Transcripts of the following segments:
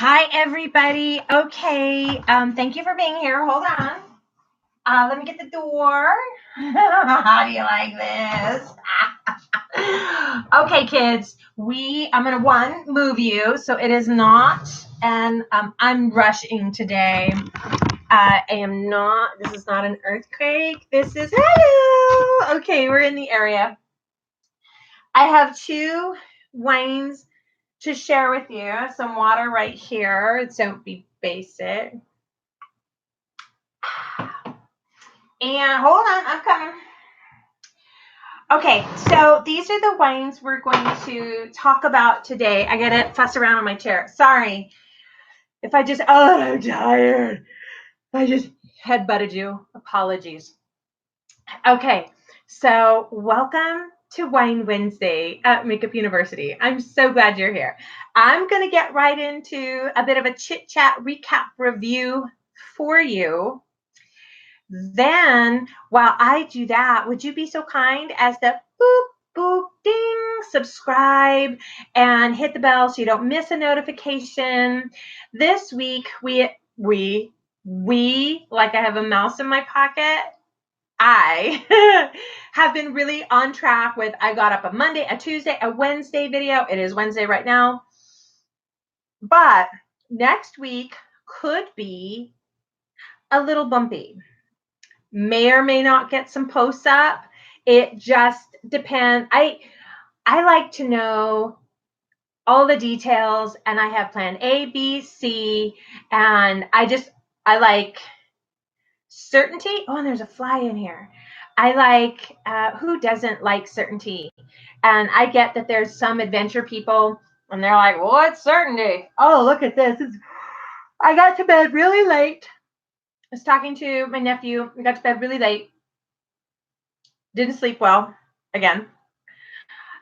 Hi, everybody. Okay, thank you for being here. Hold on. Let me get the door. How do you like this? Okay, kids. I'm gonna move you so it is not, and I'm rushing today. I am not. This is not an earthquake. This is hello. Okay, we're in the area. I have two wines to share with you. Some water right here. Don't be basic. And hold on, I'm coming. Okay, so these are the wines we're going to talk about today. I gotta fuss around on my chair. Sorry if I'm tired. I just headbutted you. Apologies. Okay, so welcome to Wine Wednesday at Makeup University. I'm so glad you're here. I'm gonna get right into a bit of a chit chat recap review for you. Then, while I do that, would you be so kind as to boop, boop, ding, subscribe, and hit the bell so you don't miss a notification? This week, we, like I have a mouse in my pocket, I have been really on track with, I got up a Monday, a Tuesday, a Wednesday video. It is Wednesday right now. But next week could be a little bumpy. May or may not get some posts up. It just depends. I like to know all the details, and I have plan A, B, C, and I like certainty. Oh, and there's a fly in here. I like who doesn't like certainty? And I get that there's some adventure people, and they're like, "What's certainty? Oh, look at this. I got to bed really late. I was talking to my nephew. I got to bed really late. Didn't sleep well again.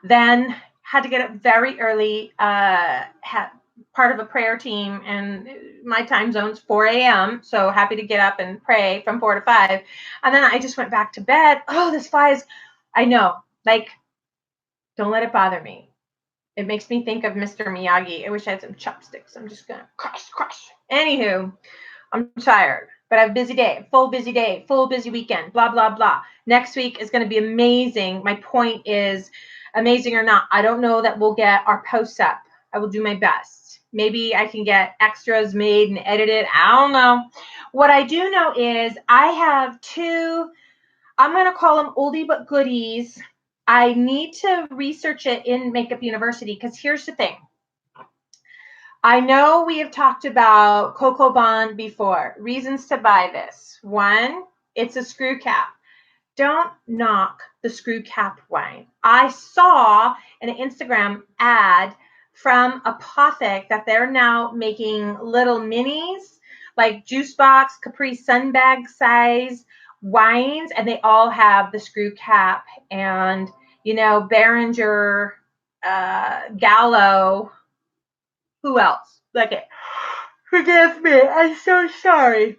Then had to get up very early. Had part of a prayer team, and my time zone's 4 a.m. So happy to get up and pray from 4 to 5. And then I just went back to bed. Oh, this flies. I know. Like, don't let it bother me. It makes me think of Mr. Miyagi. I wish I had some chopsticks. I'm just going to crush. Anywho, I'm tired, but I have a busy day, full busy weekend, blah, blah, blah. Next week is going to be amazing. My point is, amazing or not, I don't know that we'll get our posts up. I will do my best. Maybe I can get extras made and edited. I don't know. What I do know is I have two, I'm going to call them oldie but goodies. I need to research it in Makeup University because here's the thing. I know we have talked about Coco Bond before. Reasons to buy this. One, it's a screw cap. Don't knock the screw cap wine. I saw an Instagram ad from Apothic that they're now making little minis, like juice box, Capri Sun bag size wines, and they all have the screw cap. And, Behringer, Gallo, who else? Okay. Forgive me. I'm so sorry.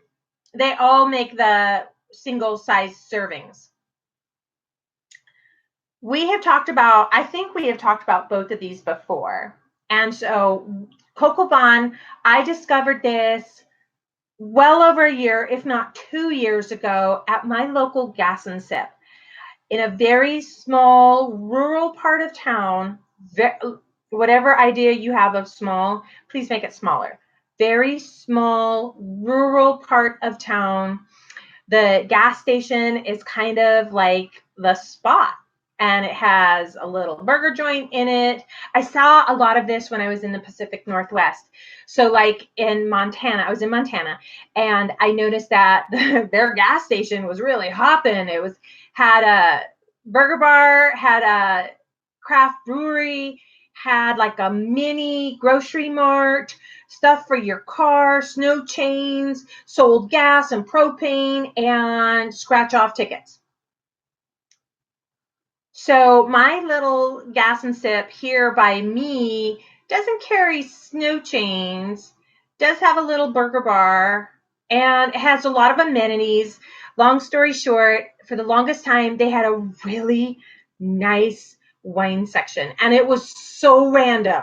They all make the single size servings. I think we have talked about both of these before. And so Coco Bond, I discovered this well over a year, if not 2 years ago, at my local Gas and Sip in a very small rural part of town. Whatever idea you have of small, please make it smaller. Very small rural part of town. The gas station is kind of like the spot, and it has a little burger joint in it. I saw a lot of this when I was in the Pacific Northwest. So like in Montana, I was in Montana, and I noticed that their gas station was really hopping. Had a burger bar, had a craft brewery, had like a mini grocery mart, stuff for your car, snow chains, sold gas and propane, and scratch off tickets. So my little Gas and Sip here by me doesn't carry snow chains, does have a little burger bar, and it has a lot of amenities. Long story short, for the longest time, they had a really nice wine section, and it was so random.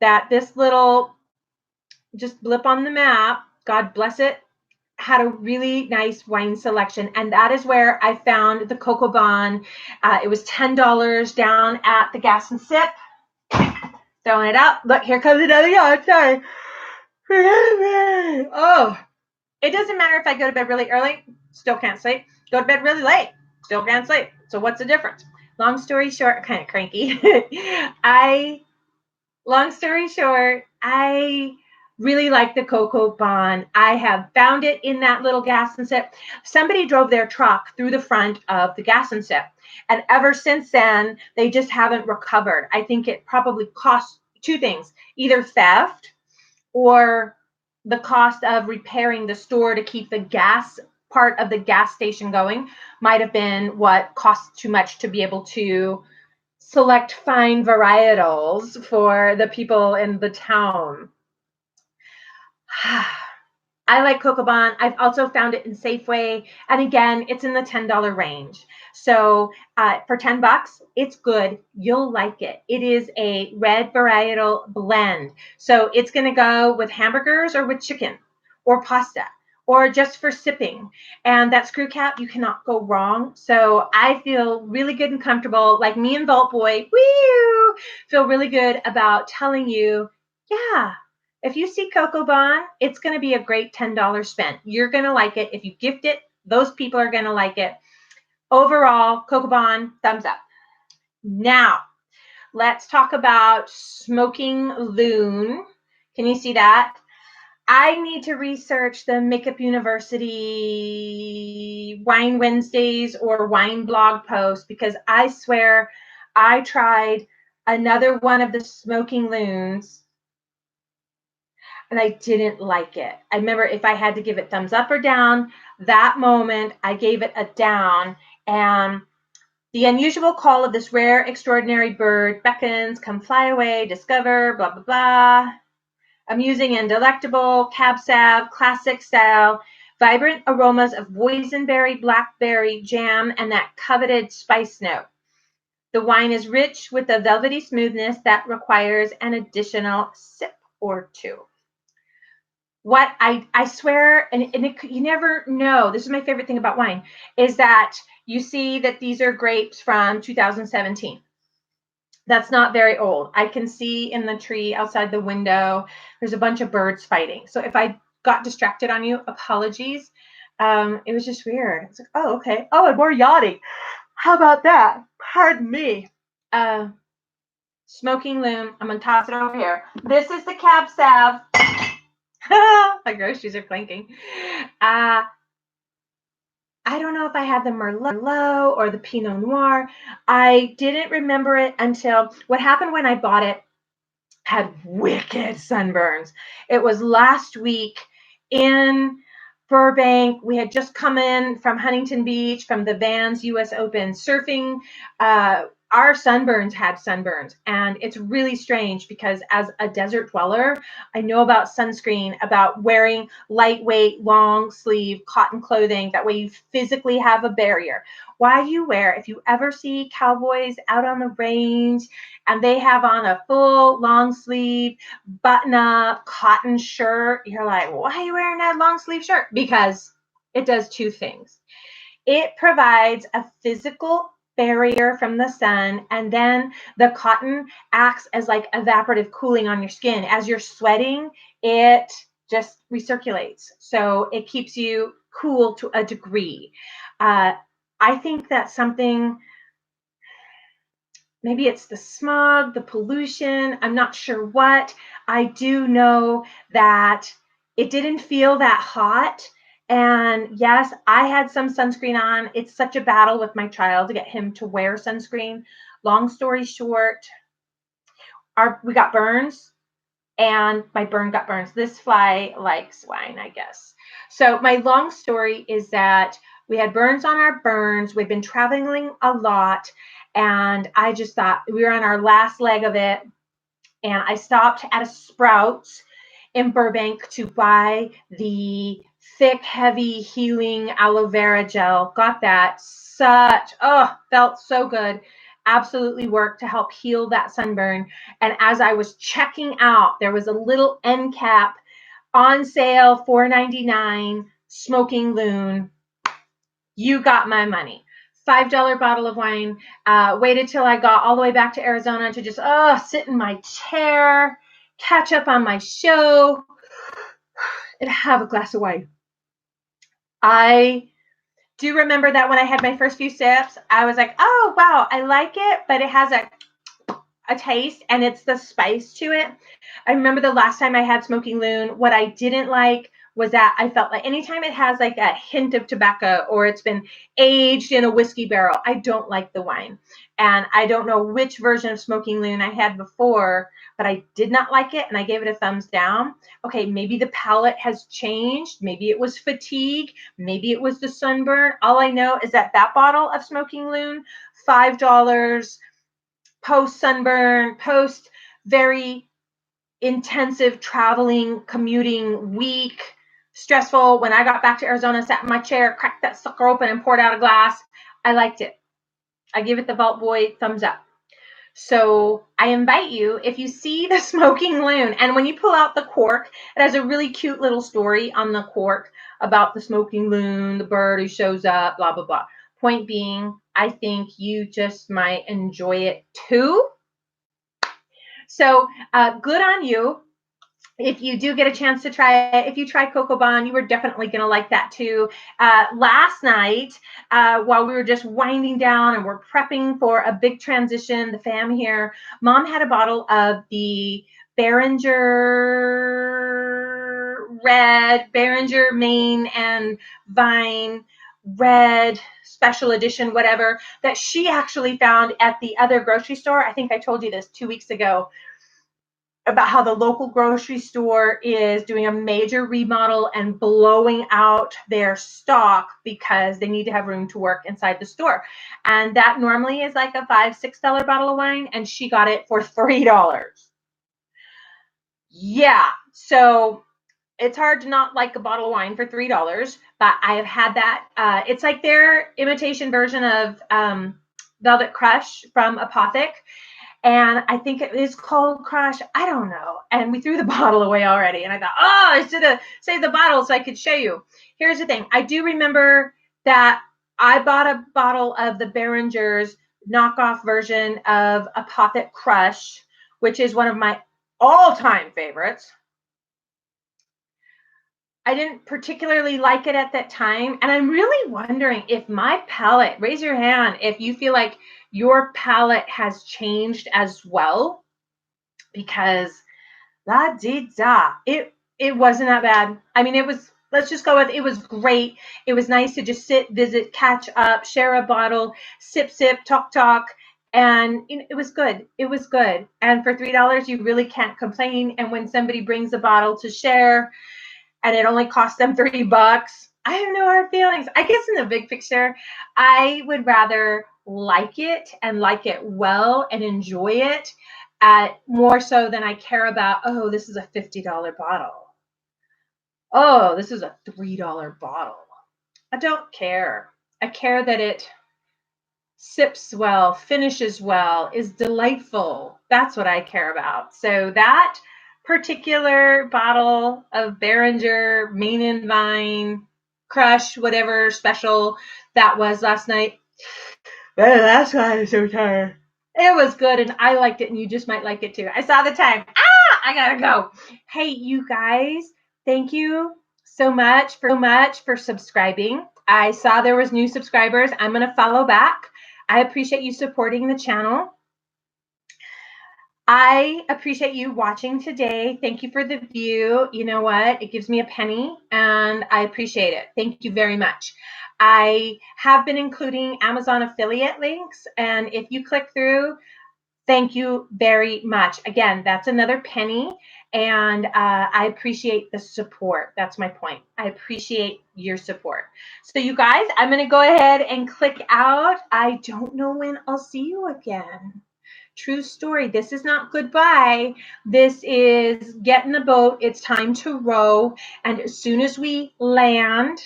that this little just blip on the map, God bless it, had a really nice wine selection, and that is where I found the Coco Bon. It was $10 down at the Gas and Sip. Throwing it out. Look, here comes another yawn. Sorry. Oh, it doesn't matter if I go to bed really early, still can't sleep. Go to bed really late, still can't sleep. So what's the difference? Long story short, kind of cranky. Long story short, I really like the Coco Bon. I have found it in that little Gas and Sip. Somebody drove their truck through the front of the Gas and Sip. And ever since then, they just haven't recovered. I think it probably cost two things, either theft or the cost of repairing the store to keep the gas part of the gas station going might have been what cost too much to be able to select fine varietals for the people in the town. I like Coco Bon. I've also found it in Safeway. And again, it's in the $10 range. So for $10, it's good. You'll like it. It is a red varietal blend. So it's going to go with hamburgers or with chicken or pasta or just for sipping. And that screw cap, you cannot go wrong. So I feel really good and comfortable, like me and Vault Boy, woo, feel really good about telling you, yeah, if you see Coco Bon, it's going to be a great $10 spent. You're going to like it. If you gift it, those people are going to like it. Overall, Coco Bon, thumbs up. Now, let's talk about Smoking Loon. Can you see that? I need to research the Makeup University Wine Wednesdays or wine blog post because I swear I tried another one of the Smoking Loons and I didn't like it. I remember if I had to give it thumbs up or down, that moment I gave it a down. And the unusual call of this rare, extraordinary bird beckons, come fly away, discover, blah, blah, blah. Amusing and delectable, cab sav, classic style, vibrant aromas of boysenberry, blackberry, jam, and that coveted spice note. The wine is rich with a velvety smoothness that requires an additional sip or two. What I swear, and you never know, this is my favorite thing about wine, is that you see that these are grapes from 2017. That's not very old. I can see in the tree outside the window, there's a bunch of birds fighting. So if I got distracted on you, apologies. It was just weird. It's like, oh, okay. Oh, and more yachting. How about that? Pardon me. Smoking Loon. I'm going to toss it over here. This is the Cab Sav. My groceries are clanking. I don't know if I had the Merlot or the Pinot Noir. I didn't remember it until what happened when I bought it had wicked sunburns. It was last week in Burbank. We had just come in from Huntington Beach from the Vans US Open surfing. Our sunburns had sunburns, and it's really strange because as a desert dweller, I know about sunscreen, about wearing lightweight, long sleeve cotton clothing. That way you physically have a barrier. Why you wear, if you ever see cowboys out on the range and they have on a full long sleeve button up cotton shirt, you're like, why are you wearing that long sleeve shirt? Because it does two things. It provides a physical barrier from the sun, and then the cotton acts as like evaporative cooling on your skin. As you're sweating, it just recirculates. So it keeps you cool to a degree. I think that's something, maybe it's the smog, the pollution, I'm not sure what. I do know that it didn't feel that hot. And yes, I had some sunscreen on. It's such a battle with my child to get him to wear sunscreen. Long story short, we got burns and my burn got burns. This fly likes wine, I guess. So my long story is that we had burns on our burns. We've been traveling a lot. And I just thought we were on our last leg of it. And I stopped at a Sprouts in Burbank to buy the thick, heavy, healing aloe vera gel. Got that. Felt so good. absolutely work to help heal that sunburn. And as I was checking out, there was a little end cap on sale, $4.99, Smoking Loon. You got my money. $5 bottle of wine. Waited till I got all the way back to Arizona to just sit in my chair, catch up on my show, and have a glass of wine. I do remember that when I had my first few sips, I was like, oh, wow, I like it, but it has a taste, and it's the spice to it. I remember the last time I had Smoking Loon, what I didn't like was that I felt like anytime it has like a hint of tobacco or it's been aged in a whiskey barrel, I don't like the wine. And I don't know which version of Smoking Loon I had before, but I did not like it and I gave it a thumbs down. Okay, maybe the palate has changed. Maybe it was fatigue. Maybe it was the sunburn. All I know is that bottle of Smoking Loon, $5, post sunburn, post very intensive traveling, commuting week, stressful. When I got back to Arizona, sat in my chair, cracked that sucker open and poured out a glass. I liked it. I give it the Vault Boy thumbs up. So I invite you, if you see the Smoking Loon, and when you pull out the cork, it has a really cute little story on the cork about the Smoking Loon, the bird who shows up, blah, blah, blah. Point being, I think you just might enjoy it too. So good on you. If you do get a chance to try it, if you try Cocoa Bon, you were definitely going to like that too. Last night, while we were just winding down and we're prepping for a big transition, the fam here, Mom had a bottle of the Behringer Maine and Vine red special edition, whatever, that she actually found at the other grocery store. I think I told you this 2 weeks ago about how the local grocery store is doing a major remodel and blowing out their stock because they need to have room to work inside the store. And that normally is like a $5-6 bottle of wine, and she got it for $3. Yeah, so it's hard to not like a bottle of wine for $3, but I have had that. It's like their imitation version of Velvet Crush from Apothic. And I think it is Cold Crush. I don't know. And we threw the bottle away already. And I thought, I should have saved the bottle so I could show you. Here's the thing. I do remember that I bought a bottle of the Behringer's knockoff version of Apothic Crush, which is one of my all-time favorites. I didn't particularly like it at that time. And I'm really wondering if my palate, raise your hand if you feel like your palate has changed as well, because it wasn't that bad. I mean, let's just go with, it was great. It was nice to just sit, visit, catch up, share a bottle, sip, talk. And it was good. It was good. And for $3, you really can't complain. And when somebody brings a bottle to share and it only cost them $3, I have no hard feelings. I guess in the big picture, I would rather like it and like it well and enjoy it more so than I care about, this is a $50 bottle. Oh, this is a $3 bottle. I don't care. I care that it sips well, finishes well, is delightful. That's what I care about. So that particular bottle of Behringer Maine and Vine Crush, whatever special that was last night. Well, that's why I'm so tired. It was good, and I liked it, and you just might like it too. I saw the time. I gotta go. Hey, you guys, thank you so much for subscribing. I saw there was new subscribers. I'm gonna follow back. I appreciate you supporting the channel. I appreciate you watching today. Thank you for the view. You know what? It gives me a penny, and I appreciate it. Thank you very much. I have been including Amazon affiliate links, and if you click through, thank you very much. Again, that's another penny, and I appreciate the support. That's my point. I appreciate your support. So you guys, I'm going to go ahead and click out. I don't know when I'll see you again. True story. This is not goodbye. This is get in the boat. It's time to row. And as soon as we land,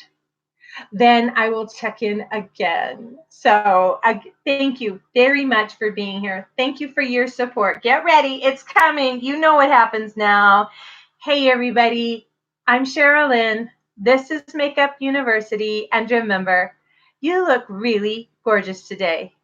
then I will check in again. So thank you very much for being here. Thank you for your support. Get ready. It's coming. You know what happens now. Hey, everybody. I'm Sherilyn. This is Makeup University. And remember, you look really gorgeous today.